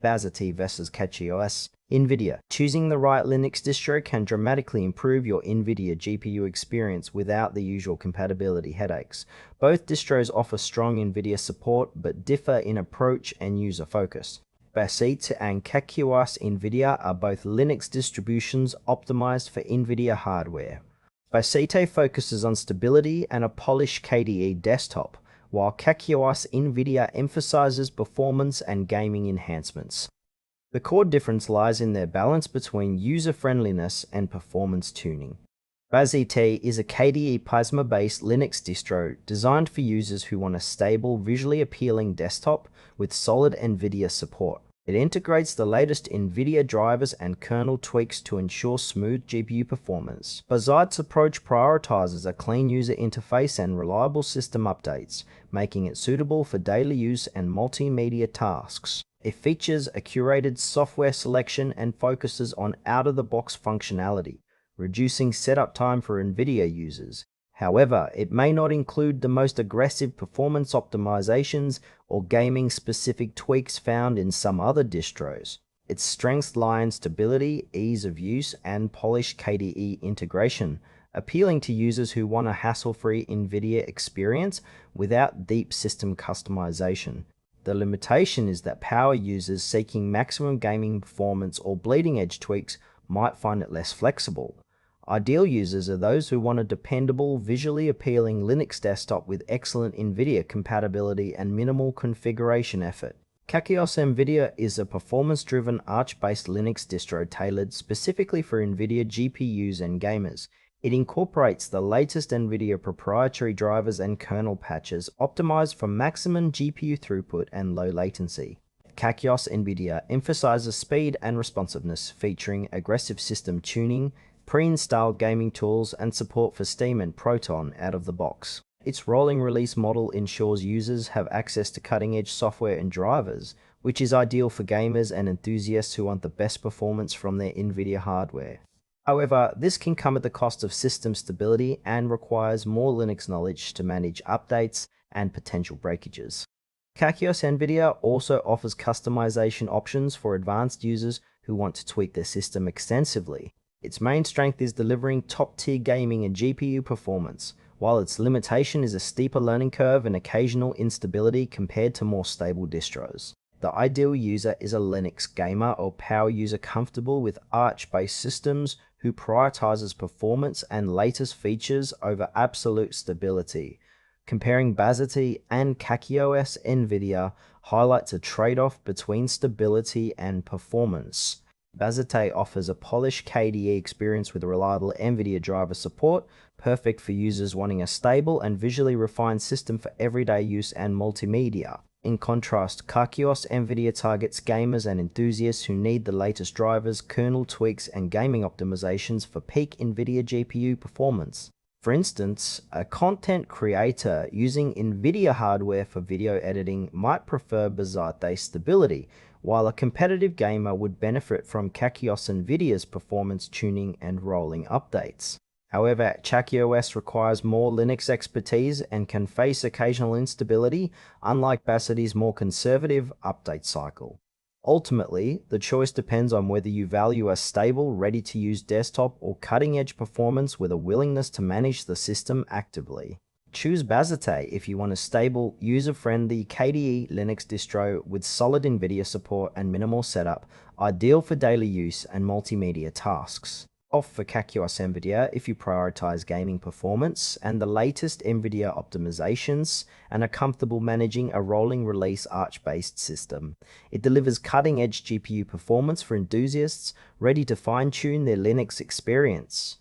Bazzite versus CachyOS. NVIDIA. Choosing the right Linux distro can dramatically improve your NVIDIA GPU experience without the usual compatibility headaches. Both distros offer strong NVIDIA support but differ in approach and user focus. Bazzite and CachyOS NVIDIA are both Linux distributions optimized for NVIDIA hardware. Bazzite focuses on stability and a polished KDE desktop, while CachyOS NVIDIA emphasizes performance and gaming enhancements. The core difference lies in their balance between user-friendliness and performance tuning. Bazzite is a KDE Plasma-based Linux distro designed for users who want a stable, visually appealing desktop with solid NVIDIA support. It integrates the latest NVIDIA drivers and kernel tweaks to ensure smooth GPU performance. Bazzite's approach prioritizes a clean user interface and reliable system updates, making it suitable for daily use and multimedia tasks. It features a curated software selection and focuses on out-of-the-box functionality, reducing setup time for NVIDIA users. However, it may not include the most aggressive performance optimizations or gaming-specific tweaks found in some other distros. Its strengths lie in stability, ease of use, and polished KDE integration, appealing to users who want a hassle-free NVIDIA experience without deep system customization. The limitation is that power users seeking maximum gaming performance or bleeding-edge tweaks might find it less flexible. Ideal users are those who want a dependable, visually appealing Linux desktop with excellent NVIDIA compatibility and minimal configuration effort. CachyOS NVIDIA is a performance-driven Arch-based Linux distro tailored specifically for NVIDIA GPUs and gamers. It incorporates the latest NVIDIA proprietary drivers and kernel patches optimized for maximum GPU throughput and low latency. CachyOS NVIDIA emphasizes speed and responsiveness, featuring aggressive system tuning, pre-installed gaming tools, and support for Steam and Proton out of the box. Its rolling release model ensures users have access to cutting-edge software and drivers, which is ideal for gamers and enthusiasts who want the best performance from their NVIDIA hardware. However, this can come at the cost of system stability and requires more Linux knowledge to manage updates and potential breakages. CachyOS NVIDIA also offers customization options for advanced users who want to tweak their system extensively. Its main strength is delivering top-tier gaming and GPU performance, while its limitation is a steeper learning curve and occasional instability compared to more stable distros. The ideal user is a Linux gamer or power user comfortable with Arch-based systems who prioritizes performance and latest features over absolute stability. Comparing Bazzite and CachyOS NVIDIA highlights a trade-off between stability and performance. Bazzite offers a polished KDE experience with reliable NVIDIA driver support, perfect for users wanting a stable and visually refined system for everyday use and multimedia. In contrast, CachyOS NVIDIA targets gamers and enthusiasts who need the latest drivers, kernel tweaks, and gaming optimizations for peak NVIDIA GPU performance. For instance, a content creator using NVIDIA hardware for video editing might prefer Bazzite's stability, while a competitive gamer would benefit from CachyOS NVIDIA's performance tuning and rolling updates. However, CachyOS requires more Linux expertise and can face occasional instability, unlike Bazzite's more conservative update cycle. Ultimately, the choice depends on whether you value a stable, ready-to-use desktop or cutting-edge performance with a willingness to manage the system actively. Choose Bazzite if you want a stable, user-friendly KDE Linux distro with solid NVIDIA support and minimal setup, ideal for daily use and multimedia tasks. Off for CachyOS NVIDIA if you prioritize gaming performance and the latest NVIDIA optimizations and are comfortable managing a rolling release Arch-based system. It delivers cutting-edge GPU performance for enthusiasts ready to fine-tune their Linux experience.